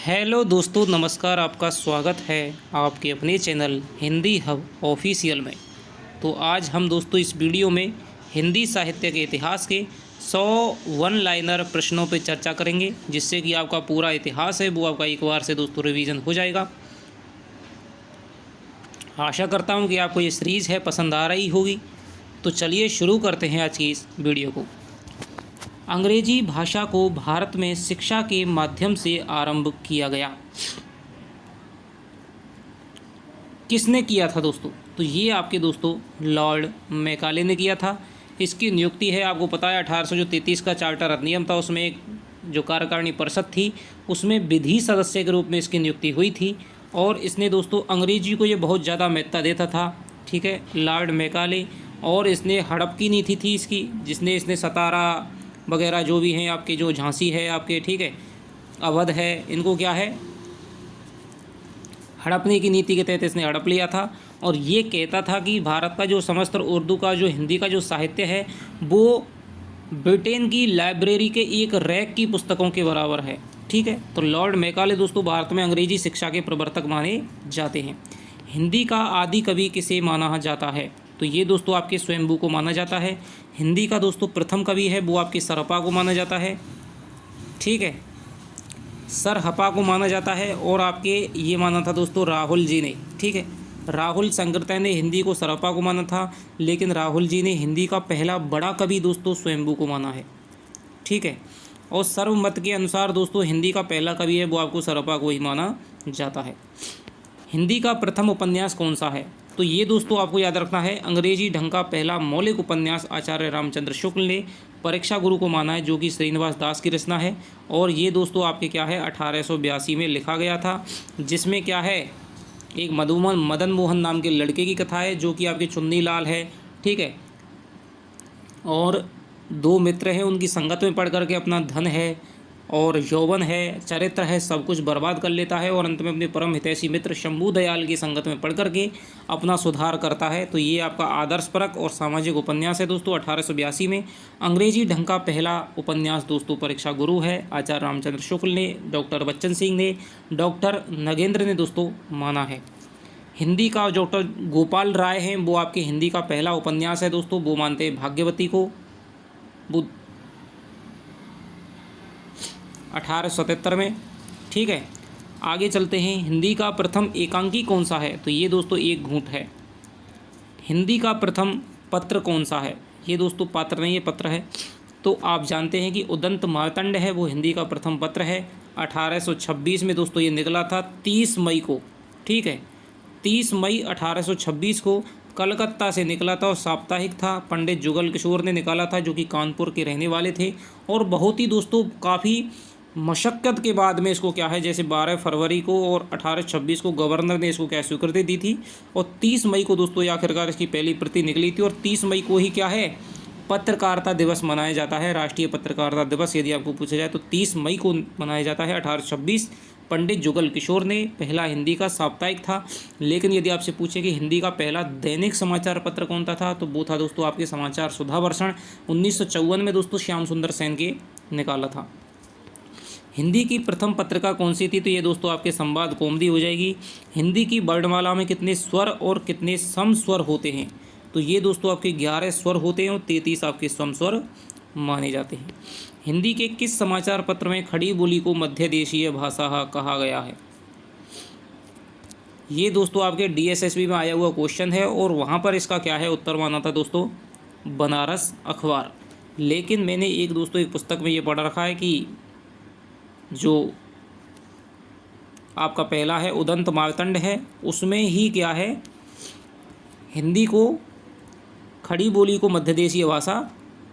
Hello दोस्तों, नमस्कार। आपका स्वागत है आपके अपने चैनल हिंदी हब ऑफिशियल में। तो आज हम दोस्तों इस वीडियो में हिंदी साहित्य के इतिहास के 100 वन लाइनर प्रश्नों पर चर्चा करेंगे, जिससे कि आपका पूरा इतिहास है वो आपका एक बार से दोस्तों रिवीजन हो जाएगा। आशा करता हूँ कि आपको ये सीरीज़ है पसंद आ रही होगी। तो चलिए शुरू करते हैं आज की इस वीडियो को। अंग्रेजी भाषा को भारत में शिक्षा के माध्यम से आरंभ किया गया। किसने किया था दोस्तों? तो ये आपके दोस्तों लॉर्ड मैकाले ने किया था। इसकी नियुक्ति है, आपको पता है 1833 का चार्टर अधिनियम था, उसमें एक जो कार्यकारिणी परिषद थी उसमें विधि सदस्य के रूप में इसकी नियुक्ति हुई थी। और इसने दोस्तों अंग्रेजी को ये बहुत ज़्यादा महत्ता देता था, ठीक है, लॉर्ड मैकाले। और इसने हड़प की नीति थी इसकी, जिसने इसने सतारा वगैरह जो भी हैं आपके, जो झांसी है आपके, ठीक है, अवध है, इनको क्या है हड़पने की नीति के तहत इसने हड़प लिया था। और ये कहता था कि भारत का जो समस्त उर्दू का जो हिंदी का जो साहित्य है वो ब्रिटेन की लाइब्रेरी के एक रैक की पुस्तकों के बराबर है, ठीक है। तो लॉर्ड मैकाले दोस्तों भारत में अंग्रेजी शिक्षा के प्रवर्तक माने जाते हैं। हिंदी का आदि कवि किसे माना जाता है? तो ये दोस्तों आपके स्वयंभू को माना जाता है। हिंदी का दोस्तों प्रथम कवि है वो आपके सरहपा को माना जाता है, ठीक है, सरहपा को माना जाता है। और आपके ये माना था दोस्तों राहुल जी ने, ठीक है, राहुल संकृत्य ने हिंदी को सरहपा को माना था, लेकिन राहुल जी ने हिंदी का पहला बड़ा कवि दोस्तों स्वयंभू को माना है, ठीक है। और सर्वमत के अनुसार दोस्तों हिंदी का पहला कवि है वो आपको सरहपा को ही माना जाता है। हिंदी का प्रथम उपन्यास कौन सा है? तो ये दोस्तों आपको याद रखना है, अंग्रेजी ढंग का पहला मौलिक उपन्यास आचार्य रामचंद्र शुक्ल ने परीक्षा गुरु को माना है, जो कि श्रीनिवास दास की रचना है। और ये दोस्तों आपके क्या है 1882 में लिखा गया था, जिसमें क्या है एक मदन मोहन नाम के लड़के की कथा है, जो कि आपके चुन्नी लाल है, ठीक है, और दो मित्र हैं, उनकी संगत में पढ़ करके अपना धन है और यौवन है, चरित्र है, सब कुछ बर्बाद कर लेता है और अंत में अपने परम हितैषी मित्र शंभू दयाल की संगत में पढ़ करके अपना सुधार करता है। तो ये आपका आदर्शपरक और सामाजिक उपन्यास है दोस्तों 1882 में। अंग्रेजी ढंग का पहला उपन्यास दोस्तों परीक्षा गुरु है, आचार्य रामचंद्र शुक्ल ने, डॉक्टर बच्चन सिंह ने, डॉक्टर नगेंद्र ने दोस्तों माना है। हिंदी का डॉक्टर गोपाल राय हैं वो आपके हिंदी का पहला उपन्यास है दोस्तों, वो मानते हैं भाग्यवती को, वो 1877 में, ठीक है। आगे चलते हैं, हिंदी का प्रथम एकांकी कौन सा है? तो ये दोस्तों एक घूंट है। हिंदी का प्रथम पत्र कौन सा है? ये दोस्तों पात्र नहीं है, पत्र है। तो आप जानते हैं कि उदंत मार्तंड है वो हिंदी का प्रथम पत्र है। 1826 में दोस्तों ये निकला था 30 मई को, ठीक है, 30 मई 1826 को कलकत्ता से निकला था और साप्ताहिक था। पंडित जुगल किशोर ने निकाला था, जो कि कानपुर के रहने वाले थे। और बहुत ही दोस्तों काफ़ी मशक्क़त के बाद में इसको क्या है, जैसे 12 फरवरी को और 1826 को गवर्नर ने इसको क्या स्वीकृति दी थी, और 30 मई को दोस्तों ये आखिरकार इसकी पहली प्रति निकली थी। और 30 मई को ही क्या है पत्रकारिता दिवस मनाया जाता है, राष्ट्रीय पत्रकारिता दिवस यदि आपको पूछा जाए तो 30 मई को मनाया जाता है 1826। पंडित जुगल किशोर ने पहला हिंदी का साप्ताहिक था। लेकिन यदि आपसे पूछे कि हिंदी का पहला दैनिक समाचार पत्र कौन सा था, तो वो था दोस्तों आपके समाचार सुधावर्षण, 1954 में दोस्तों श्याम सुंदर सेन के निकाला था। हिंदी की प्रथम पत्रिका कौन सी थी? तो ये दोस्तों आपके संवाद कौमुदी हो जाएगी। हिंदी की वर्णमाला में कितने स्वर और कितने सम स्वर होते हैं? तो ये दोस्तों आपके 11 स्वर होते हैं और 33 आपके सम स्वर माने जाते हैं। हिंदी के किस समाचार पत्र में खड़ी बोली को मध्य देशीय भाषा कहा गया है? ये दोस्तों आपके DSSB में आया हुआ क्वेश्चन है और वहाँ पर इसका क्या है उत्तर माना था दोस्तों बनारस अखबार। लेकिन मैंने एक दोस्तों एक पुस्तक में ये पढ़ रखा है कि जो आपका पहला है उदंत मार्तंड है, उसमें ही क्या है हिंदी को खड़ी बोली को मध्य देशीय भाषा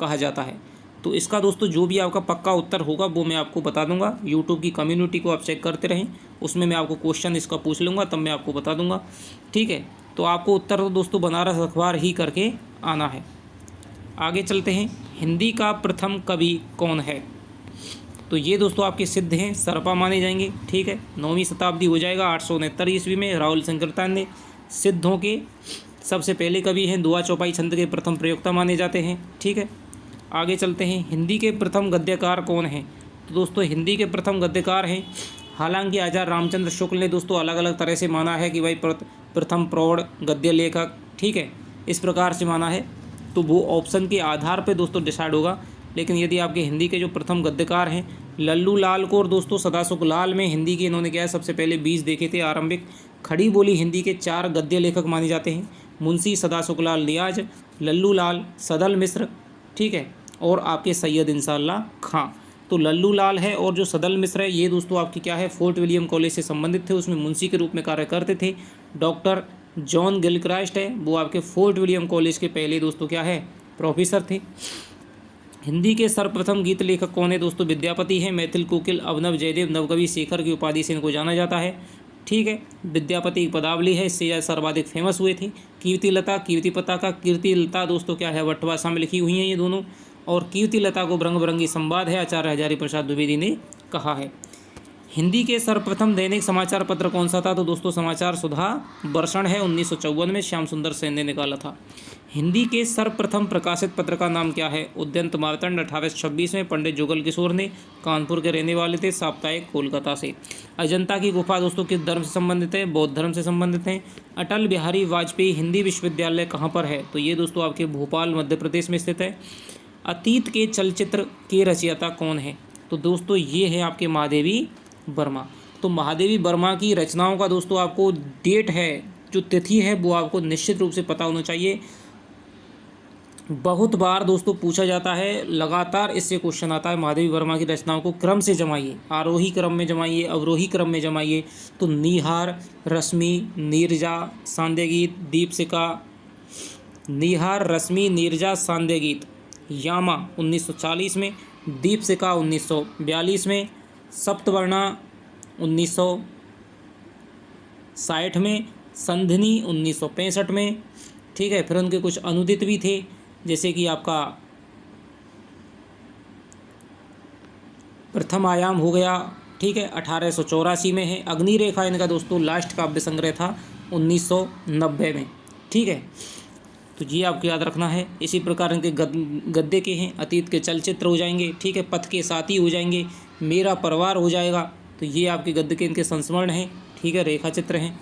कहा जाता है। तो इसका दोस्तों जो भी आपका पक्का उत्तर होगा वो मैं आपको बता दूंगा। यूट्यूब की कम्युनिटी को आप चेक करते रहें, उसमें मैं आपको क्वेश्चन इसका पूछ लूँगा, तब मैं आपको बता दूंगा, ठीक है। तो आपको उत्तर तो दोस्तों बनारस अखबार ही करके आना है। आगे चलते हैं, हिंदी का प्रथम कवि कौन है? तो ये दोस्तों आपके सिद्ध हैं, सरपा माने जाएंगे, ठीक है। 9वीं शताब्दी हो जाएगा 869 ईस्वी में राहुल संकृत्य ने सिद्धों के सबसे पहले कवि हैं, दुआ चौपाई छंद के प्रथम प्रयोक्ता माने जाते हैं, ठीक है। आगे चलते हैं, हिंदी के प्रथम गद्यकार कौन हैं? तो दोस्तों हिंदी के प्रथम गद्यकार हैं हालांकि आचार्य रामचंद्र शुक्ल ने दोस्तों अलग अलग तरह से माना है कि भाई प्रथम प्रौढ़ गद्य लेखक, ठीक है, इस प्रकार से माना है, तो वो ऑप्शन के आधार पे दोस्तों डिसाइड होगा। लेकिन यदि आपके हिंदी के जो प्रथम गद्यकार हैं लल्लू लाल को और दोस्तों सदासुख लाल में हिंदी के इन्होंने क्या है सबसे पहले बीज देखे थे आरंभिक। खड़ी बोली हिंदी के 4 गद्य लेखक माने जाते हैं, मुंशी सदासुख लाल नियाज, लल्लू लाल, सदल मिश्र, ठीक है, और आपके सैयद इंशाअल्लाह खां। तो लल्लू लाल है और जो सदल मिश्र है ये दोस्तों आपकी क्या है फोर्ट विलियम कॉलेज से संबंधित थे, उसमें मुंशी के रूप में कार्य करते थे। डॉक्टर जॉन गिलक्राइस्ट है वो आपके फोर्ट विलियम कॉलेज के पहले दोस्तों क्या है प्रोफेसर थे। हिंदी के सर्वप्रथम गीत लेखक कौन है दोस्तों? विद्यापति हैं। मैथिल कोकिल अवनव जयदेव नवकवि शेखर की उपाधि से इनको जाना जाता है, ठीक है। विद्यापति की पदावली है, इससे सर्वाधिक फेमस हुए थे। कीर्तिलता, कीर्तिपता का कीर्तिलता दोस्तों क्या है वटवासा में लिखी हुई हैं ये दोनों, और कीर्तिलता को रंग बिरंगी संवाद है, आचार्य हजारी प्रसाद द्विवेदी ने कहा है। हिंदी के सर्वप्रथम दैनिक समाचार पत्र कौन सा था? तो दोस्तों समाचार सुधा वर्षण है, 1954 में श्याम सुंदर सेन ने निकाला था। हिंदी के सर्वप्रथम प्रकाशित पत्र का नाम क्या है? उद्यंत मार्तंड, 1826 में, पंडित जुगल किशोर ने, कानपुर के रहने वाले थे, साप्ताहिक कोलकाता से। अजंता की गुफा दोस्तों किस धर्म से संबंधित है? बौद्ध धर्म से संबंधित है। अटल बिहारी वाजपेयी हिंदी विश्वविद्यालय कहाँ पर है? तो ये दोस्तों आपके भोपाल मध्य प्रदेश में स्थित है। अतीत के चलचित्र के रचयिता कौन है? तो दोस्तों ये है आपके महादेवी वर्मा। तो महादेवी वर्मा की रचनाओं का दोस्तों आपको डेट है, जो तिथि है वो आपको निश्चित रूप से पता होना चाहिए। बहुत बार दोस्तों पूछा जाता है, लगातार इससे क्वेश्चन आता है, महादेवी वर्मा की रचनाओं को क्रम से जमाइए, आरोही क्रम में जमाइए, अवरोही क्रम में जमाइए। तो नीहार, रश्मि, नीरजा, सांध्यगीत, दीपशिखा, नीहार, रश्मि, नीरजा, सांध्यगीत, यामा 1940 में, दीपशिखा 1942 में, सप्तवर्णा 1960 में, संधिनी 1965 में, ठीक है। फिर उनके कुछ अनुदित भी थे, जैसे कि आपका प्रथम आयाम हो गया, ठीक है, 1884 में है। अग्निरेखा इनका दोस्तों लास्ट काव्य संग्रह था 1990 में, ठीक है। तो ये आपको याद रखना है। इसी प्रकार इनके गद्य के हैं, अतीत के चलचित्र हो जाएंगे, ठीक है, पथ के साथी हो जाएंगे, मेरा परिवार हो जाएगा। तो ये आपके गद्य के इनके संस्मरण हैं, ठीक है, रेखा चित्र हैं।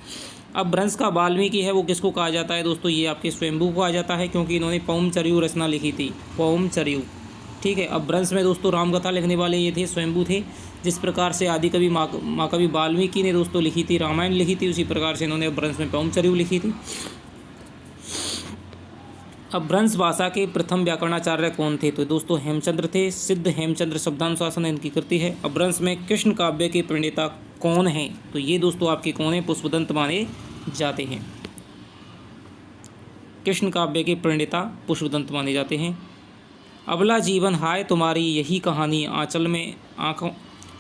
अब भ्रंश का वाल्मीकि है वो किसको कहा जाता है दोस्तों? ये आपके स्वयंभू को कहा जाता है, क्योंकि इन्होंने पौमचर्यू रचना लिखी थी, पौमचर्यू, ठीक है। अब भ्रंश में दोस्तों रामकथा लिखने वाले ये थे, स्वयंभू थे। जिस प्रकार से आदि कवि महाकवि वाल्मीकि ने दोस्तों लिखी थी, रामायण लिखी थी, उसी प्रकार से इन्होंने भ्रंश में पौमचर्यू लिखी थी। अब भ्रंश भाषा के प्रथम व्याकरणाचार्य कौन थे? तो दोस्तों हेमचंद्र थे, सिद्ध हेमचंद्र शब्दानुशासन इनकी कृति है। अब भ्रंश में कृष्ण काव्य के प्रणेता कौन हैं? तो ये दोस्तों आपके कौन है? पुष्पदंत माने जाते हैं। कृष्ण काव्य के प्रणेता पुष्पदंत माने जाते हैं। अबला जीवन हाय तुम्हारी यही कहानी,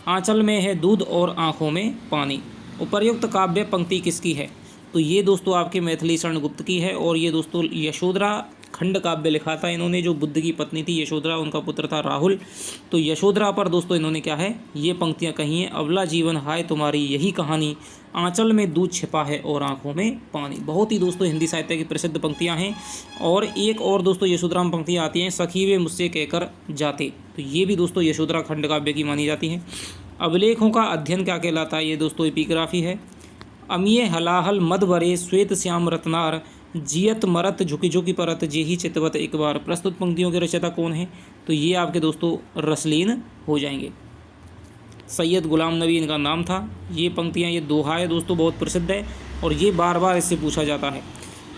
आंचल में है दूध और आँखों में पानी। उपर्युक्त काव्य पंक्ति किसकी है? तो ये दोस्तों आपके मैथिली शरण गुप्त की है, और ये दोस्तों यशोधरा खंड काव्य लिखा था इन्होंने, जो बुद्ध की पत्नी थी यशोधरा, उनका पुत्र था राहुल। तो यशोधरा पर दोस्तों इन्होंने क्या है ये पंक्तियाँ कही हैं, अबला जीवन हाय तुम्हारी यही कहानी, आंचल में दूध छिपा है और आँखों में पानी। बहुत ही दोस्तों हिंदी साहित्य की प्रसिद्ध पंक्तियाँ हैं। और एक और दोस्तों यशोधरा में पंक्तियाँ आती हैं, सखी वे मुझसे कहकर जाते। तो ये भी दोस्तों यशोधरा खंड काव्य की मानी जाती हैं। अभिलेखों का अध्ययन क्या कहलाता है? ये दोस्तों एपिग्राफी है। अमिये हलाहल मद भरे श्वेत श्याम रत्नार, जियत मरत झुकी झुकी परत जेही चितवत एक बार। प्रस्तुत पंक्तियों के रचयिता कौन है? तो ये आपके दोस्तों रसलीन हो जाएंगे। सैयद गुलाम नबी इनका नाम था। ये पंक्तियाँ, ये दोहा है दोस्तों, बहुत प्रसिद्ध है और ये बार बार इससे पूछा जाता है।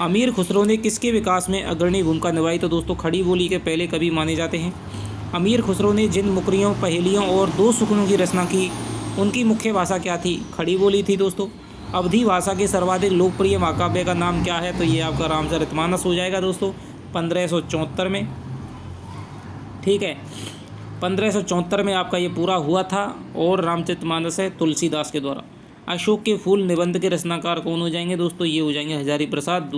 अमीर खुसरो ने किसके विकास में अग्रणी भूमिका निभाई? तो दोस्तों खड़ी बोली के पहले कवि माने जाते हैं। अमीर खुसरो ने जिन मुकरियों, पहेलियों और दो सुकनों की रचना की, उनकी मुख्य भाषा क्या थी? खड़ी बोली थी दोस्तों। अवधी भाषा के सर्वाधिक लोकप्रिय महाकाव्य का नाम क्या है? तो ये आपका रामचरितमानस हो जाएगा दोस्तों, 1574 में, ठीक है। 1574 में आपका ये पूरा हुआ था, और रामचरितमानस है तुलसीदास के द्वारा। अशोक के फूल निबंध के रचनाकार कौन हो जाएंगे दोस्तों? ये हो जाएंगे हजारी प्रसाद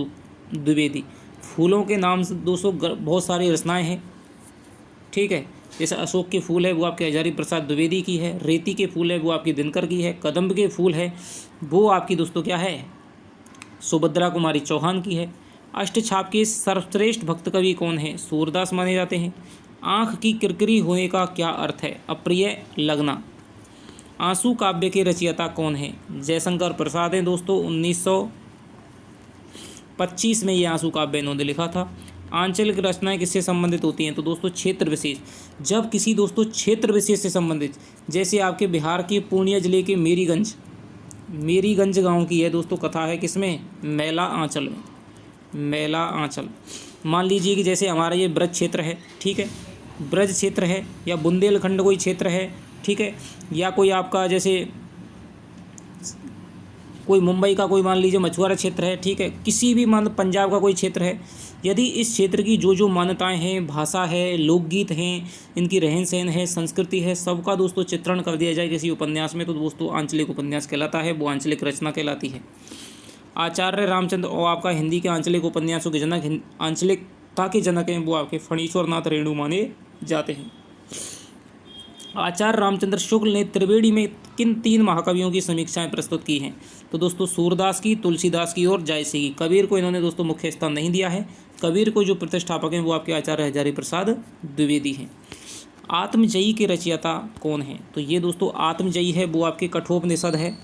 द्विवेदी। फूलों के नाम से दोस्तों बहुत सारी रचनाएं हैं, ठीक है। जैसे अशोक के फूल है वो आपके हजारी प्रसाद द्विवेदी की है, रेती के फूल है वो आपकी दिनकर की है, कदम्ब के फूल है वो आपकी दोस्तों क्या है सुभद्रा कुमारी चौहान की है। अष्टछाप के सर्वश्रेष्ठ भक्त कवि कौन है? सूरदास माने जाते हैं। आँख की किरकिरी होने का क्या अर्थ है? अप्रिय लगना। आंसू काव्य के रचयिता कौन है? जयशंकर प्रसाद हैं दोस्तों। 1925 में ये आंसू काव्य इन्होंने लिखा था। आंचलिक रचनाएं किससे संबंधित होती हैं? तो दोस्तों क्षेत्र विशेष। जब किसी दोस्तों क्षेत्र विशेष से संबंधित, जैसे आपके बिहार के पूर्णिया जिले के मेरीगंज गांव की है दोस्तों कथा है, किसमें? मैला आंचल में। मैला आंचल। मान लीजिए कि जैसे हमारा ये ब्रज क्षेत्र है, ठीक है, ब्रज क्षेत्र है, या बुंदेलखंड कोई क्षेत्र है, ठीक है, या कोई आपका जैसे कोई मुंबई का कोई मान लीजिए मछुआरा क्षेत्र है, ठीक है, किसी भी मान पंजाब का कोई क्षेत्र है। यदि इस क्षेत्र की जो जो मान्यताएं हैं, भाषा है, लोकगीत हैं, इनकी रहन सहन है, संस्कृति है, सबका दोस्तों चित्रण कर दिया जाए किसी उपन्यास में, तो दोस्तों आंचलिक उपन्यास कहलाता है, वो आंचलिक रचना कहलाती है। आचार्य रामचंद्र और आपका हिंदी के आंचलिक उपन्यासों के जनक, आंचलिकता के जनक हैं, वो आपके फणीश्वर नाथ रेणु माने जाते हैं। आचार्य रामचंद्र शुक्ल ने त्रिवेणी में किन 3 महाकवियों की समीक्षाएं प्रस्तुत की हैं? तो दोस्तों सूरदास की, तुलसीदास की और जायसी की। कबीर को इन्होंने दोस्तों मुख्य स्थान नहीं दिया है। कबीर को जो प्रतिष्ठापक हैं वो आपके आचार्य हजारी प्रसाद द्विवेदी हैं। आत्मजयी के रचयिता कौन है? तो ये दोस्तों आत्मजयी है वो आपके कठोपनिषद है।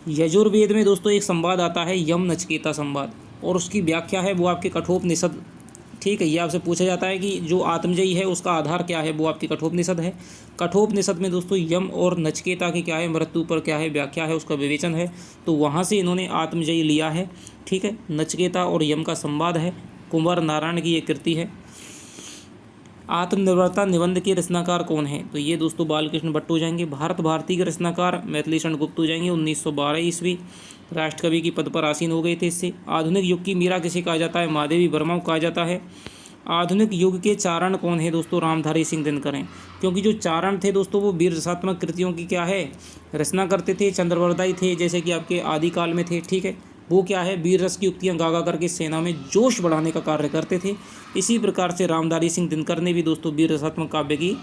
यजुर्वेद में दोस्तों एक संवाद आता है यम नचिकेता संवाद, और उसकी व्याख्या है वो आपके कठोपनिषद। ठीक है, ये आपसे पूछा जाता है कि जो आत्मजयी है उसका आधार क्या है, वो आपकी कठोपनिषद है। कठोपनिषद में दोस्तों यम और नचिकेता की क्या है, मृत्यु पर क्या है व्याख्या है, उसका विवेचन है, तो वहाँ से इन्होंने आत्मजयी लिया है। ठीक है, नचिकेता और यम का संवाद है, कुंवर नारायण की ये कृति है। आत्मनिर्भरता निबंध के रचनाकार कौन है? तो ये दोस्तों बालकृष्ण भट्ट हो जाएंगे। भारत भारती के रचनाकार मैथिलीशरण गुप्त हो जाएंगे। 1912 ईस्वी राष्ट्रकवि की पद पर आसीन हो गए थे इससे। आधुनिक युग की मीरा किसे कहा जाता है? महादेवी वर्मा को कहा जाता है। आधुनिक युग के चारण कौन है दोस्तों? रामधारी सिंह दिनकर हैं, क्योंकि जो चारण थे दोस्तों वो वीर रसात्मक कृतियों की क्या है रचना करते थे। चंद्रवरदाई थे जैसे कि आपके आदिकाल में थे, ठीक है, वो क्या है वीर रस की उक्तियाँ गा गा करके सेना में जोश बढ़ाने का कार्य करते थे। इसी प्रकार से रामधारी सिंह दिनकर ने भी दोस्तों वीर रसात्मक काव्य की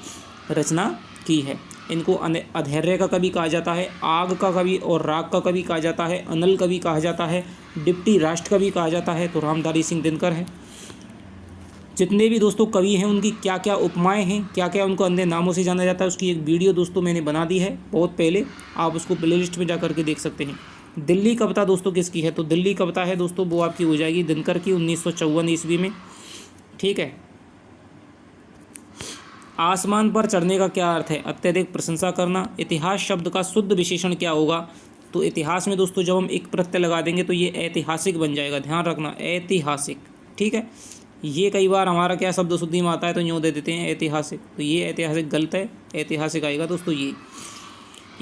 रचना की है। इनको अधैर्य का कवि कहा जाता है, आग का कवि और राग का कवि कहा जाता है, अनल कवि कहा जाता है, डिप्टी राष्ट्र कवि कहा जाता है, तो रामधारी सिंह दिनकर है। जितने भी दोस्तों कवि हैं उनकी क्या क्या उपमाएं हैं, क्या क्या उनको अन्य नामों से जाना जाता है, उसकी एक वीडियो दोस्तों मैंने बना दी है बहुत पहले, आप उसको प्लेलिस्ट में जा करके देख सकते हैं। दिल्ली कविता दोस्तों किसकी है? तो दिल्ली कविता है दोस्तों वो आपकी हो जाएगी दिनकर की, 1954 ईस्वी में। ठीक है, आसमान पर चढ़ने का क्या अर्थ है? अत्यधिक प्रशंसा करना। इतिहास शब्द का शुद्ध विशेषण क्या होगा? तो इतिहास में दोस्तों जब हम एक प्रत्यय लगा देंगे तो ये ऐतिहासिक बन जाएगा, ध्यान रखना, ऐतिहासिक। ठीक है, ये कई बार हमारा क्या शब्द शुद्धि में आता है तो यूँ दे देते हैं ऐतिहासिक, तो ये ऐतिहासिक गलत है, ऐतिहासिक आएगा दोस्तों ये।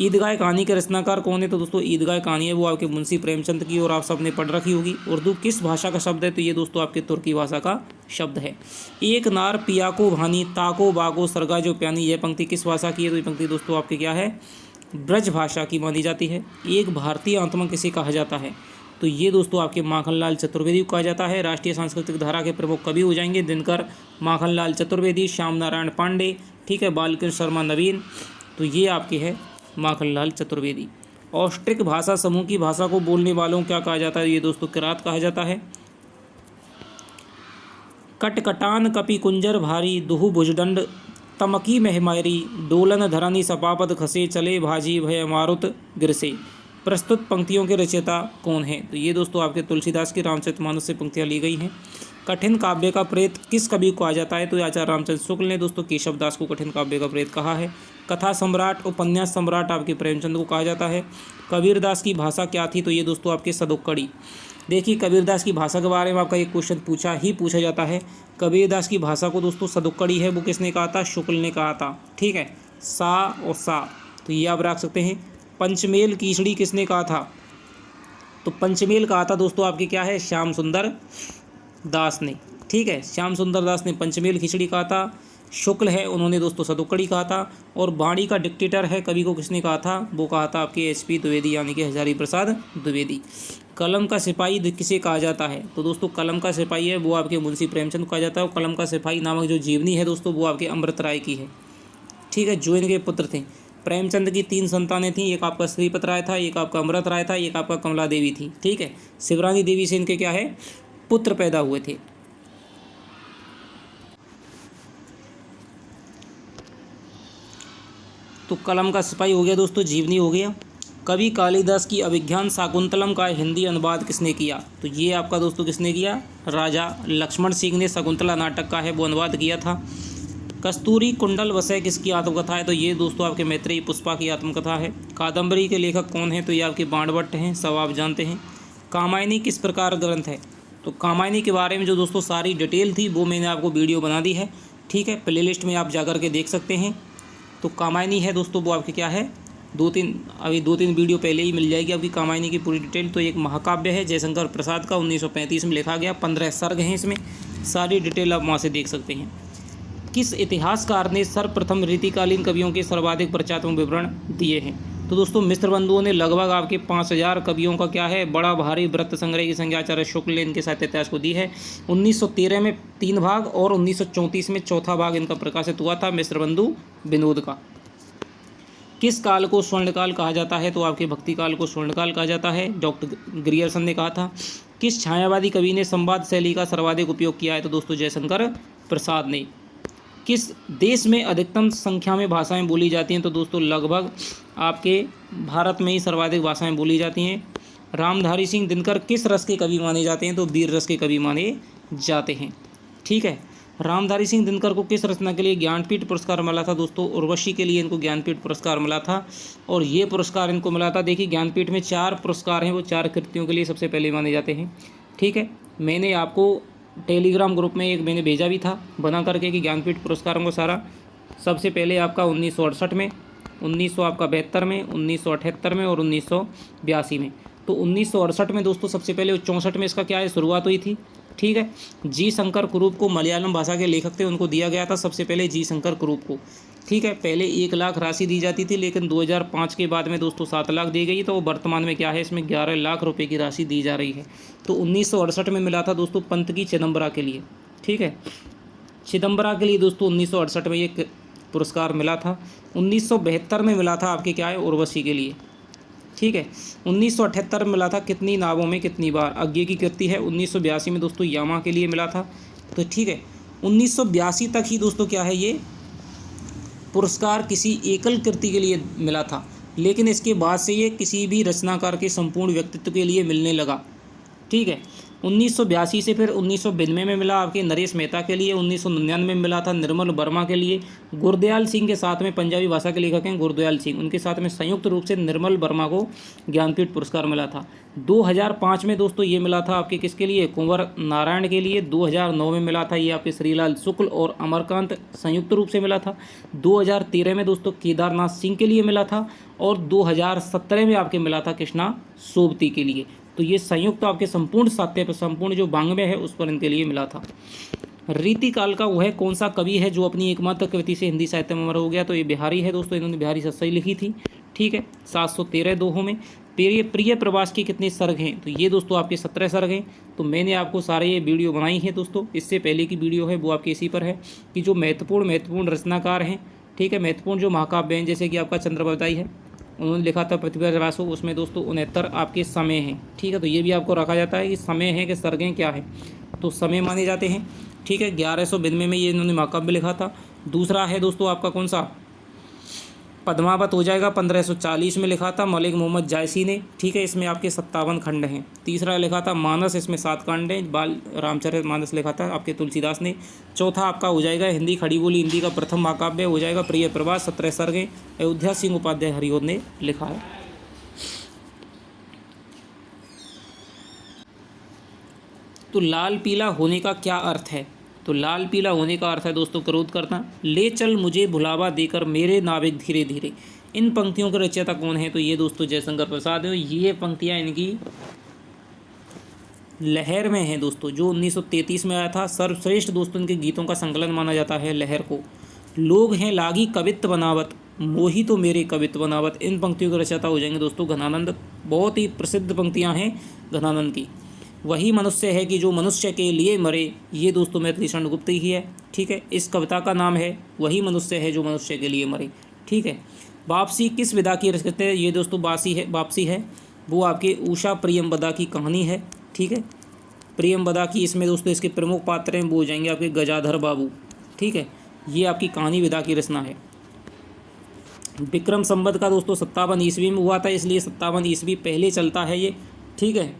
ईदगाह कहानी के रचनाकार कौन है? तो दोस्तों ईदगाह कहानी है वो आपके मुंशी प्रेमचंद की, और आप सबने पढ़ रखी होगी। उर्दू किस भाषा का शब्द है? तो ये दोस्तों आपके तुर्की भाषा का शब्द है। एक नार पिया को भानी ताको बागो सरगा जो प्यानी, यह पंक्ति किस भाषा की है? तो ये पंक्ति दोस्तों आपके क्या है ब्रज भाषा की मानी जाती है। एक भारतीय आत्मा किसे कहा जाता है? तो ये दोस्तों आपके माखनलाल चतुर्वेदी को कहा जाता है। राष्ट्रीय सांस्कृतिक धारा के प्रमुख कवि हो जाएंगे दिनकर, माखनलाल चतुर्वेदी, श्याम नारायण पांडे, ठीक है, बालकृष्ण शर्मा नवीन, तो ये आपके है माखनलाल चतुर्वेदी। ऑस्ट्रिक भाषा समूह की भाषा को बोलने वालों क्या कहा जाता है? ये दोस्तों किरात कहा जाता है। कटकटान कपि कुंजर भारी दुहु भुजदंड तमकी महमारी डोलन धरानी सपापद खसे चले भाजी भय मारुत गिरसे। प्रस्तुत पंक्तियों के रचयिता कौन है? तो ये दोस्तों आपके तुलसीदास की रामचरितमानस से पंक्तियाँ ली गई हैं। कठिन काव्य का प्रेत किस कवि को कहा जाता है? तो आचार्य रामचंद्र शुक्ल ने दोस्तों केशव दास को कठिन काव्य का प्रेत कहा है। कथा सम्राट उपन्यास सम्राट आपके प्रेमचंद को कहा जाता है। कबीरदास की भाषा क्या थी? तो ये दोस्तों आपके सदोक्कड़ी। देखिए कबीरदास की भाषा के बारे में आपका एक क्वेश्चन पूछा जाता है। कबीरदास की भाषा को दोस्तों सदोक्कड़ी है, वो किसने कहा था? शुक्ल ने कहा था। ठीक है, सा और सा, तो ये आप रख सकते हैं। पंचमेल कीचड़ी किसने कहा था? तो पंचमेल कहा था दोस्तों आपके क्या है श्याम सुंदर दास ने। ठीक है, श्याम सुंदर दास ने पंचमेल खिचड़ी कहा था। शुक्ल है उन्होंने दोस्तों सदोक्कड़ी कहा था। और वाणी का डिक्टेटर है कवि को किसने कहा था? वो कहा था आपके HP द्विवेदी यानी कि हजारी प्रसाद द्विवेदी। कलम का सिपाही किसे कहा जाता है? तो दोस्तों कलम का सिपाही है वो आपके मुंशी प्रेमचंद को कहा जाता है। और कलम का सिपाही नामक जो जीवनी है दोस्तों वो आपके अमृत राय की है। ठीक है, जो इनके पुत्र थे। प्रेमचंद की 3 संतानें थीं, एक आपका श्रीपत राय था, एक आपका अमृत राय था, एक आपका कमला देवी थी। ठीक है, शिवरानी देवी से इनके क्या है पुत्र पैदा हुए थे। तो कलम का सिपाही हो गया दोस्तों, जीवनी हो गया। कवि कालिदास की अभिज्ञान शाकुंतलम का हिंदी अनुवाद किसने किया? तो ये आपका दोस्तों किसने किया? राजा लक्ष्मण सिंह ने शकुंतला नाटक का है वो अनुवाद किया था। कस्तूरी कुंडल वसय किसकी आत्मकथा है? तो ये दोस्तों आपके मैत्रेयी पुष्पा की आत्मकथा है। कादंबरी के लेखक कौन है? तो ये आपके बाणभट्ट हैं, सब आप जानते हैं। कामायनी किस प्रकार ग्रंथ है? तो कामायनी के बारे में जो दोस्तों सारी डिटेल थी वो मैंने आपको वीडियो बना दी है, ठीक है, प्लेलिस्ट में आप जाकर के देख सकते हैं। तो कामायनी है दोस्तों वो आपके क्या है, दो तीन वीडियो पहले ही मिल जाएगी आपकी कामायनी की पूरी डिटेल। तो एक महाकाव्य है जयशंकर प्रसाद का, 1935 में लिखा गया, 15 सर्ग हैं इसमें, सारी डिटेल आप वहाँ से देख सकते हैं। किस इतिहासकार ने सर्वप्रथम रीतिकालीन कवियों के सर्वाधिक प्रचात्मक विवरण दिए हैं? तो दोस्तों मिश्र बंधुओं ने लगभग आपके 5000 कवियों का क्या है, बड़ा भारी वृत्त संग्रह की संख्या आचार्य शुक्ल ने इनके साहित्य इतिहास को दी है। 1913 में 3 भाग और 1934 में चौथा भाग इनका प्रकाशित हुआ था मिश्र बंधु विनोद का। किस काल को स्वर्णकाल कहा जाता है? तो आपके भक्ति काल को स्वर्णकाल कहा जाता है, डॉक्टर ग्रियर्सन ने कहा था। किस छायावादी कवि ने संवाद शैली का सर्वाधिक उपयोग किया है? तो दोस्तों जयशंकर प्रसाद ने। किस देश में अधिकतम संख्या में भाषाएं बोली जाती हैं? तो दोस्तों लगभग आपके भारत में ही सर्वाधिक भाषाएं बोली जाती हैं। रामधारी सिंह दिनकर किस रस के कवि माने जाते हैं? तो वीर रस के कवि माने जाते हैं, ठीक है। रामधारी सिंह दिनकर को किस रचना के लिए ज्ञानपीठ पुरस्कार मिला था? दोस्तों उर्वशी के लिए इनको ज्ञानपीठ पुरस्कार मिला था, और ये पुरस्कार इनको मिला था, देखिए ज्ञानपीठ में 4 पुरस्कार हैं, वो 4 कृतियों के लिए सबसे पहले माने जाते हैं, ठीक है। मैंने आपको टेलीग्राम ग्रुप में एक मैंने भेजा भी था बना करके कि ज्ञानपीठ पुरस्कारों को सारा। सबसे पहले आपका 1968 में, 1972 में, 1978 में और 1982 में। तो 1968 में दोस्तों सबसे पहले, 64 में इसका क्या है शुरुआत हुई थी, ठीक है। जी शंकर कुरूप को मलयालम भाषा के लेखक थे, उनको दिया गया था सबसे पहले जी शंकर कुरूप को, ठीक है। पहले 1 लाख राशि दी जाती थी, लेकिन 2005 के बाद में दोस्तों 7 लाख दी गई, तो वर्तमान में क्या है इसमें 11 लाख रुपए की राशि दी जा रही है। तो 1968 में मिला था दोस्तों पंत की चिदम्बरा के लिए, ठीक है, चिदम्बरा के लिए दोस्तों 1968 में ये पुरस्कार मिला था। 1972 में मिला था आपके क्या है उर्वशी के लिए, ठीक है। 1978 में मिला था कितनी नावों में कितनी बार, अज्ञे की कृति है। 1982 में दोस्तों यामा के लिए मिला था, तो ठीक है। 1982 तक ही दोस्तों क्या है ये पुरस्कार किसी एकल कृति के लिए मिला था, लेकिन इसके बाद से ये किसी भी रचनाकार के संपूर्ण व्यक्तित्व के लिए मिलने लगा, ठीक है। 1982 से फिर 1992 में मिला आपके नरेश मेहता के लिए, 1999 में मिला था निर्मल वर्मा के लिए। गुरदयाल सिंह के साथ में, पंजाबी भाषा के लेखक हैं गुरदयाल सिंह, उनके साथ में संयुक्त रूप से निर्मल वर्मा को ज्ञानपीठ पुरस्कार मिला था। 2005 में दोस्तों ये मिला था आपके किसके लिए, कुंवर नारायण के लिए। 2009 में मिला था ये आपके श्रीलाल शुक्ल और अमरकांत संयुक्त रूप से मिला था। 2013 में दोस्तों केदारनाथ सिंह के लिए मिला था, और 2017 में आपके मिला था कृष्णा सोबती के लिए। तो ये संयुक्त आपके संपूर्ण साहित्य पर, संपूर्ण जो वाङ्मय है उस पर इनके लिए मिला था। रीतिकाल का वह कौन सा कवि है जो अपनी एकमात्र कृति से हिंदी साहित्य में अमर हो गया? तो ये बिहारी है दोस्तों, इन्होंने बिहारी सत्सई लिखी थी, ठीक है, 713 दोहों में। प्रिय प्रवास की कितने सर्ग हैं? तो ये दोस्तों आपके 17 सर्ग हैं। तो मैंने आपको सारे ये वीडियो बनाई है दोस्तों, इससे पहले की वीडियो है वो आपके इसी पर है कि जो महत्वपूर्ण रचनाकार हैं, ठीक है, महत्वपूर्ण जो महाकाव्य हैं, जैसे कि आपका चंद्रवरदाई है, उन्होंने लिखा था पृथ्वी रासो, उसमें दोस्तों 69 आपके समय हैं, ठीक है। तो ये भी आपको रखा जाता है कि समय है कि सर्गें क्या है, तो समय माने जाते हैं, ठीक है। 1192 में ये इन्होंने महाकाव्य लिखा था। दूसरा है दोस्तों आपका कौन सा, पद्मावत हो जाएगा, 1540 में लिखा था मलिक मोहम्मद जायसी ने, ठीक है, इसमें आपके 57 खंड हैं। तीसरा लिखा था मानस, इसमें 7 कांड हैं, बाल रामचरित मानस लिखा था आपके तुलसीदास ने। चौथा आपका हो जाएगा हिंदी खड़ी बोली हिंदी का प्रथम महाकाव्य हो जाएगा प्रिय प्रवास, 17 सर्ग हैं, अयोध्या सिंह उपाध्याय हरिओद ने लिखा है। तो लाल पीला होने का क्या अर्थ है? तो लाल पीला होने का अर्थ है दोस्तों क्रोध करना। ले चल मुझे भुलावा देकर मेरे नाविक धीरे धीरे, इन पंक्तियों के रचयिता कौन है? तो ये दोस्तों जयशंकर प्रसाद है। ये पंक्तियाँ इनकी लहर में हैं दोस्तों, जो 1933 में आया था। सर्वश्रेष्ठ दोस्तों इनके गीतों का संकलन माना जाता है लहर को। लोग हैं लागी कवित्व बनावत, मोही तो मेरे कवित्व बनावत, इन पंक्तियों के रचयिता हो जाएंगे दोस्तों घनानंद। बहुत ही प्रसिद्ध पंक्तियाँ हैं घनानंद की। वही मनुष्य है कि जो मनुष्य के लिए मरे, ये दोस्तों मैथिली शरण गुप्त ही है, ठीक है। इस कविता का नाम है वही मनुष्य है जो मनुष्य के लिए मरे, ठीक है। वापसी किस विधा की रचना है? ये दोस्तों वापसी है, वो आपके उषा प्रियमवदा की कहानी है, ठीक है, प्रियमवदा की। इसमें दोस्तों इसके प्रमुख पात्र हैं वो हो जाएंगे आपके गजाधर बाबू, ठीक है। ये आपकी कहानी विधा की रचना है। विक्रम संवत का दोस्तों 57 ईस्वी में हुआ था, इसलिए 57 ईस्वी पहले चलता है ये, ठीक है।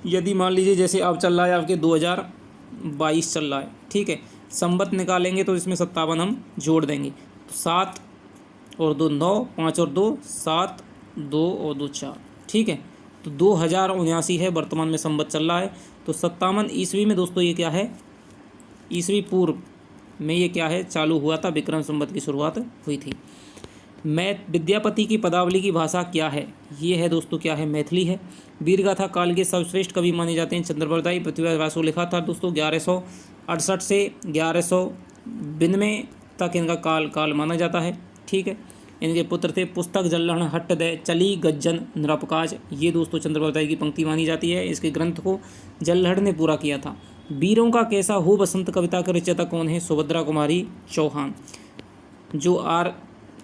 यदि मान लीजिए जैसे अब चल रहा है आपके 2022 चल रहा है, ठीक है, संवत निकालेंगे तो इसमें 57 हम जोड़ देंगे, तो 7 और 2 9, 5 और 2 7, 2 और 2 4, ठीक है। तो 2079 है वर्तमान में संवत चल रहा है। तो 57 ईस्वी में दोस्तों ये क्या है, ईस्वी पूर्व में ये क्या है चालू हुआ था, विक्रम संवत की शुरुआत हुई थी। विद्यापति की पदावली की भाषा क्या है, ये है दोस्तों क्या है, मैथिली है। वीरगाथा काल के सर्वश्रेष्ठ कवि माने जाते हैं चंद्रप्रदायी पृथ्वीराज व्यास को लिखा था दोस्तों 1168 से 1192 तक इनका काल माना जाता है, ठीक है। इनके पुत्र थे पुस्तक जल्लहण हट्टदय चली गज्जन नृपकाज, ये दोस्तों चंद्रप्रदायी की पंक्ति मानी जाती है। इसके ग्रंथ को जल्लहड़ ने पूरा किया था। वीरों का कैसा हो बसंत कविता के रचयिता कौन है, सुभद्रा कुमारी चौहान। जो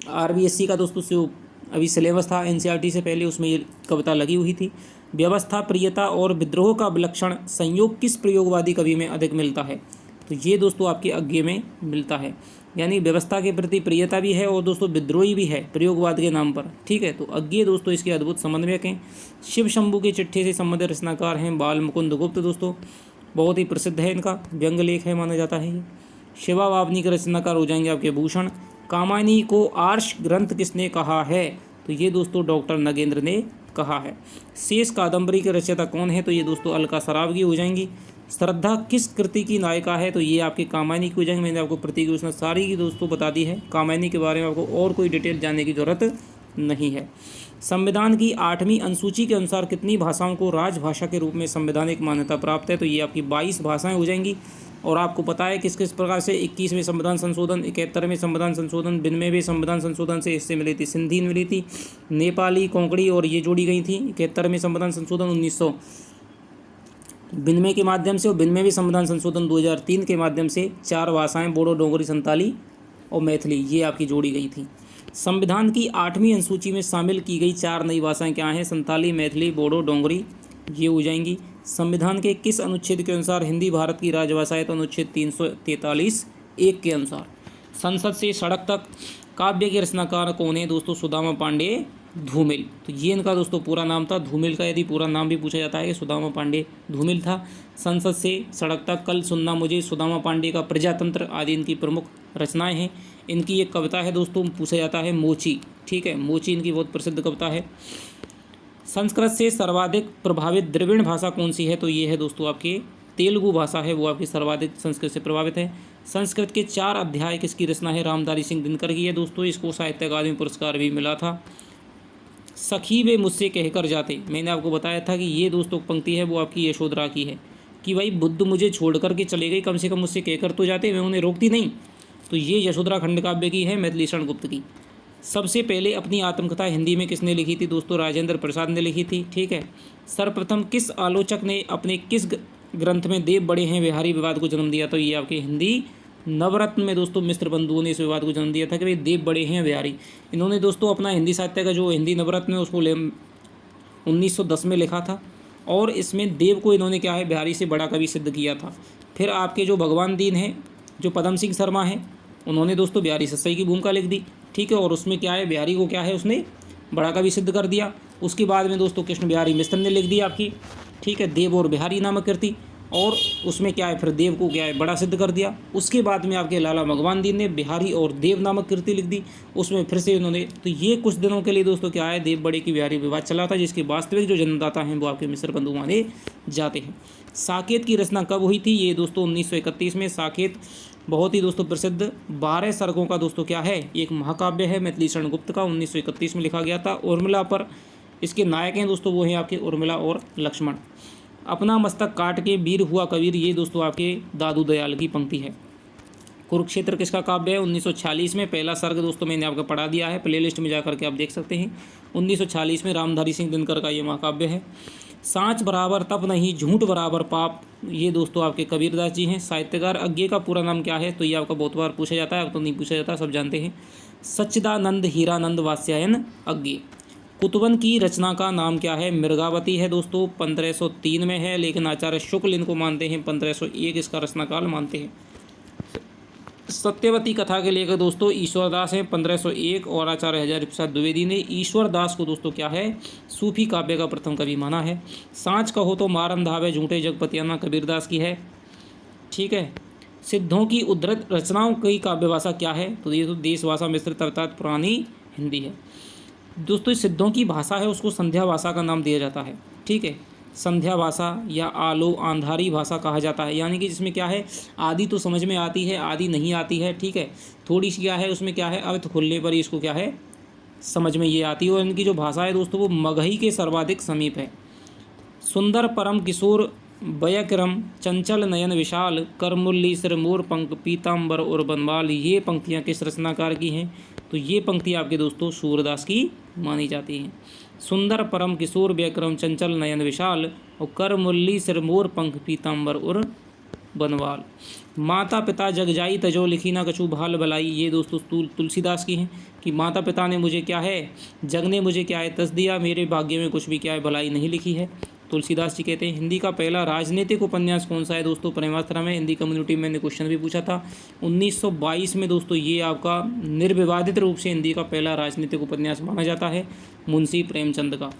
RBSC का दोस्तों जो अभी सिलेबस था NCERT से पहले, उसमें ये कविता लगी हुई थी। व्यवस्था प्रियता और विद्रोह का विलक्षण संयोग किस प्रयोगवादी कवि में अधिक मिलता है, तो ये दोस्तों आपके अज्ञे में मिलता है। यानी व्यवस्था के प्रति प्रियता भी है और दोस्तों विद्रोही भी है प्रयोगवाद के नाम पर, ठीक है। तो अज्ञे दोस्तों इसके अद्भुत समन्वयक हैं। शिव शंभू के चिट्ठे से संबंधित रचनाकार हैं बाल मुकुंद गुप्त दोस्तों, बहुत ही प्रसिद्ध है, इनका व्यंग लेख है माना जाता है ये। शिवा बावनी के रचनाकार हो जाएंगे आपके भूषण। कामायनी को आर्ष ग्रंथ किसने कहा है, तो ये दोस्तों डॉक्टर नगेंद्र ने कहा है। शेष कादम्बरी के रचयिता कौन है, तो ये दोस्तों अलका सरावगी हो जाएंगी। श्रद्धा किस कृति की नायिका है, तो ये आपके कामायनी की हो जाएंगे। मैंने आपको प्रतियोगिता सारी की दोस्तों बता दी है, कामायनी के बारे में आपको और कोई डिटेल जानने की जरूरत नहीं है। संविधान की 8वीं अनुसूची के अनुसार कितनी भाषाओं को राजभाषा के रूप में संवैधानिक मान्यता प्राप्त है, तो ये आपकी 22 भाषाएं हो जाएंगी। और आपको पता है किस किस प्रकार से 21वें संविधान संशोधन, 71वें संविधान संशोधन, 92वें संविधान संशोधन से इससे मिली थी, सिंधी मिली थी, नेपाली, कोंकणी और ये जोड़ी गई थी। 71वें संविधान संशोधन 1992 के माध्यम से और 92वें संविधान संशोधन 2003 के माध्यम से 4 भाषाएं बोडो, डोगरी, संताली और मैथिली ये आपकी जोड़ी गई थी। संविधान की 8वीं अनुसूची में शामिल की गई 4 नई भाषाएं क्या हैं, संताली, मैथिली, बोडो, डोगरी ये हो जाएंगी। संविधान के किस अनुच्छेद के अनुसार हिंदी भारत की राजभाषा है, तो अनुच्छेद 343(1) के अनुसार। संसद से सड़क तक काव्य के रचनाकार कौन है, दोस्तों सुदामा पांडे धूमिल। तो ये इनका दोस्तों पूरा नाम था। धूमिल का यदि पूरा नाम भी पूछा जाता है कि सुदामा पांडे धूमिल था। संसद से सड़क तक, कल सुनना मुझे, सुदामा पांडे का प्रजातंत्र आदि इनकी प्रमुख रचनाएं हैं। इनकी एक कविता है दोस्तों, पूछा जाता है मोची, ठीक है, मोची इनकी बहुत प्रसिद्ध कविता है। संस्कृत से सर्वाधिक प्रभावित द्रविड़ भाषा कौन सी है, तो ये है दोस्तों आपकी तेलुगु भाषा है, वो आपकी सर्वाधिक संस्कृत से प्रभावित है। संस्कृत के 4 अध्याय किसकी रचना है, रामधारी सिंह दिनकर की है दोस्तों, इसको साहित्य अकादमी पुरस्कार भी मिला था। सखी वे मुझसे कहकर जाते, मैंने आपको बताया था कि ये दोस्तों पंक्ति है वो आपकी यशोधरा की है कि भाई बुद्ध मुझे छोड़ करके चले गए, कम से कम मुझसे कहकर तो जाते, मैं उन्हें रोकती नहीं। तो ये यशोधरा खंड काव्य की है, मैथिलीशरण गुप्त की। सबसे पहले अपनी आत्मकथा हिंदी में किसने लिखी थी, दोस्तों राजेंद्र प्रसाद ने लिखी थी, ठीक है। सर्वप्रथम किस आलोचक ने अपने किस ग्रंथ में देव बड़े हैं बिहारी विवाद को जन्म दिया, तो ये आपके हिंदी नवरत्न में दोस्तों मिश्र बंधुओं ने इस विवाद को जन्म दिया था कि भाई देव बड़े हैं बिहारी। इन्होंने दोस्तों अपना हिंदी साहित्य का जो हिंदी नवरत्न है उसको 1910 में लिखा था और इसमें देव को इन्होंने क्या है बिहारी से बड़ा कवि सिद्ध किया था। फिर आपके जो भगवान दीन है, जो पदम सिंह शर्मा है, उन्होंने दोस्तों बिहारी सत्सई की भूमिका लिख दी, ठीक है, और उसमें क्या है बिहारी को क्या है उसने बड़ा कवि सिद्ध कर दिया। उसके बाद में दोस्तों कृष्ण बिहारी मिश्र ने लिख दी आपकी, ठीक है, देव और बिहारी नामक कृति, और उसमें क्या है फिर देव को क्या है बड़ा सिद्ध कर दिया। उसके बाद में आपके लाला भगवान दीन ने बिहारी और देव नामक कृति लिख दी, उसमें फिर से उन्होंने, तो ये कुछ दिनों के लिए दोस्तों क्या है देव बड़े की बिहारी विवाद चला था, जिसके वास्तविक जो जन्मदाता हैं वो आपके मिश्र बंधु माने जाते हैं। साकेत की रचना कब हुई थी, ये दोस्तों 1931 में। साकेत बहुत ही दोस्तों प्रसिद्ध 12 सर्गों का दोस्तों क्या है एक महाकाव्य है, मैथिलीशरण गुप्त का, 1931 में लिखा गया था। उर्मिला पर इसके नायक हैं दोस्तों वो हैं आपके उर्मिला और लक्ष्मण। अपना मस्तक काट के वीर हुआ कबीर, ये दोस्तों आपके दादू दयाल की पंक्ति है। कुरुक्षेत्र किसका काव्य है, 1946 में। पहला सर्ग दोस्तों मैंने आपको पढ़ा दिया है, प्लेलिस्ट में जाकर के आप देख सकते हैं। 1946 में रामधारी सिंह दिनकर का ये महाकाव्य है। सांच बराबर तप नहीं, झूठ बराबर पाप, ये दोस्तों आपके कबीरदास जी हैं। साहित्यकार अज्ञे का पूरा नाम क्या है, तो ये आपका बहुत बार पूछा जाता है, अब तो नहीं पूछा जाता, सब जानते हैं। सच्चिदानंद हीरानंद वात्स्यायन अज्ञे। कुतुबन की रचना का नाम क्या है, मृगावती है दोस्तों, 1503 में है, लेकिन आचार्य शुक्ल इनको मानते हैं 1501 इसका रचनाकाल मानते हैं। सत्यवती कथा के लेकर दोस्तों ईश्वरदास हैं 1501 और आचार्य हजारी प्रसाद द्विवेदी ने ईश्वरदास को दोस्तों क्या है सूफी काव्य का प्रथम कवि माना है। सांच कहो तो मारन धावे झूठे जगपतियाना कबीरदास की है। ठीक है। सिद्धों की उद्धृत रचनाओं की काव्य भाषा क्या है, तो ये तो देश भाषा मिश्रित अर्थात पुरानी हिंदी है। दोस्तों सिद्धों की भाषा है उसको संध्या भाषा का नाम दिया जाता है। ठीक है। संध्या भाषा या आलो आंधारी भाषा कहा जाता है, यानी कि जिसमें क्या है आदि तो समझ में आती है, आदि नहीं आती है। ठीक है। थोड़ी सी क्या है उसमें क्या है अर्थ खुलने पर ही इसको क्या है समझ में ये आती है। और इनकी जो भाषा है दोस्तों वो मगही के सर्वाधिक समीप है। सुंदर परम किशोर वयक्रम चंचल नयन विशाल करमुल्ली सिर मोर पंख पीताम्बर और बनवाल, ये पंक्तियाँ किस रचनाकार की हैं, तो ये पंक्तियाँ आपके दोस्तों सूरदास की मानी जाती हैं। सुंदर परम किशोर व्यक्रम चंचल नयन विशाल और करमुल्ली सिर मोर पंख पीताम्बर और बनवाल। माता पिता जग जाई तजो लिखी ना कछु भाल भलाई, ये दोस्तों तुलसीदास की हैं कि माता पिता ने मुझे क्या है जग ने मुझे क्या है तस दिया, मेरे भाग्य में कुछ भी क्या है भलाई नहीं लिखी है। तुलसीदास जी कहते हैं। हिंदी का पहला राजनीतिक उपन्यास कौन सा है दोस्तों, प्रेमास्त्र में। हिंदी कम्युनिटी में मैंने क्वेश्चन भी पूछा था 1922 में दोस्तों, ये आपका निर्विवादित रूप से हिंदी का पहला राजनीतिक उपन्यास माना जाता है मुंशी प्रेमचंद का।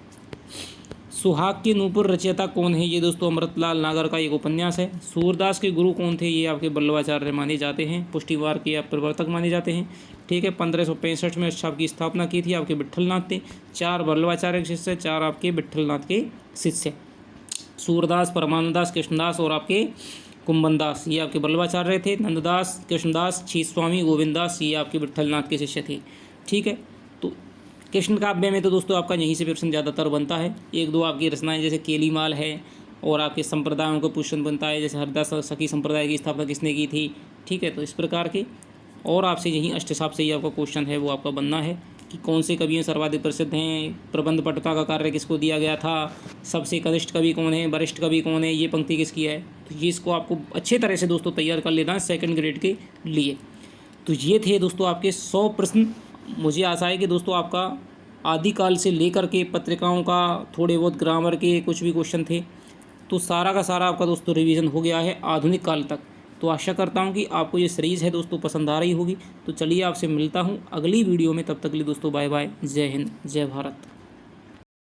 सुहाग के नूपुर रचयिता कौन है, ये दोस्तों अमृतलाल नागर का एक उपन्यास है। सूरदास के गुरु कौन थे, ये आपके वल्लभाचार्य माने जाते हैं, पुष्टिवार के आप प्रवर्तक माने जाते हैं। ठीक है। 1565 में अच्छाप की स्थापना की थी आपके विट्ठलनाथ ने। 4 वल्लभाचार्य के शिष्य, 4 आपके विट्ठलनाथ के शिष्य, सूरदास, परमानंदास, कृष्णदास और आपके कुंभनदास, ये आपके वल्लभाचार्य थे। नंददास, कृष्णदास, छीस्वामी, गोविंददास, ये आपके विट्ठलनाथ के शिष्य थे। ठीक है। तो कृष्ण काव्य में तो दोस्तों आपका यहीं से प्रश्न ज़्यादातर बनता है। 1-2 आपकी रचनाएं जैसे केलीमाल है और आपके संप्रदायों का प्रश्न बनता है, जैसे हरदास सखी संप्रदाय की स्थापना किसने की थी। ठीक है। तो इस प्रकार के और आपसे यहीं अष्टसाप से ही आपका क्वेश्चन है वो आपका बनना है कि कौन से कवियों सर्वाधिक प्रसिद्ध हैं, प्रबंध पटुता का कार्य किसको दिया गया था, सबसे कनिष्ठ कवि कौन है, वरिष्ठ कवि कौन है, ये पंक्ति किसकी है। तो ये इसको आपको अच्छे तरह से दोस्तों तैयार कर लेना है सेकंड ग्रेड के लिए। तो ये थे दोस्तों आपके 100 प्रश्न। मुझे आशा है कि दोस्तों आपका आदिकाल से लेकर के पत्रिकाओं का थोड़े बहुत ग्रामर के कुछ भी क्वेश्चन थे तो सारा का सारा आपका दोस्तों रिवीजन हो गया है आधुनिक काल तक। तो आशा करता हूं कि आपको ये सीरीज़ है दोस्तों पसंद आ रही होगी। तो चलिए आपसे मिलता हूं अगली वीडियो में, तब तक के लिए दोस्तों बाय बाय, जय हिंद, जय भारत।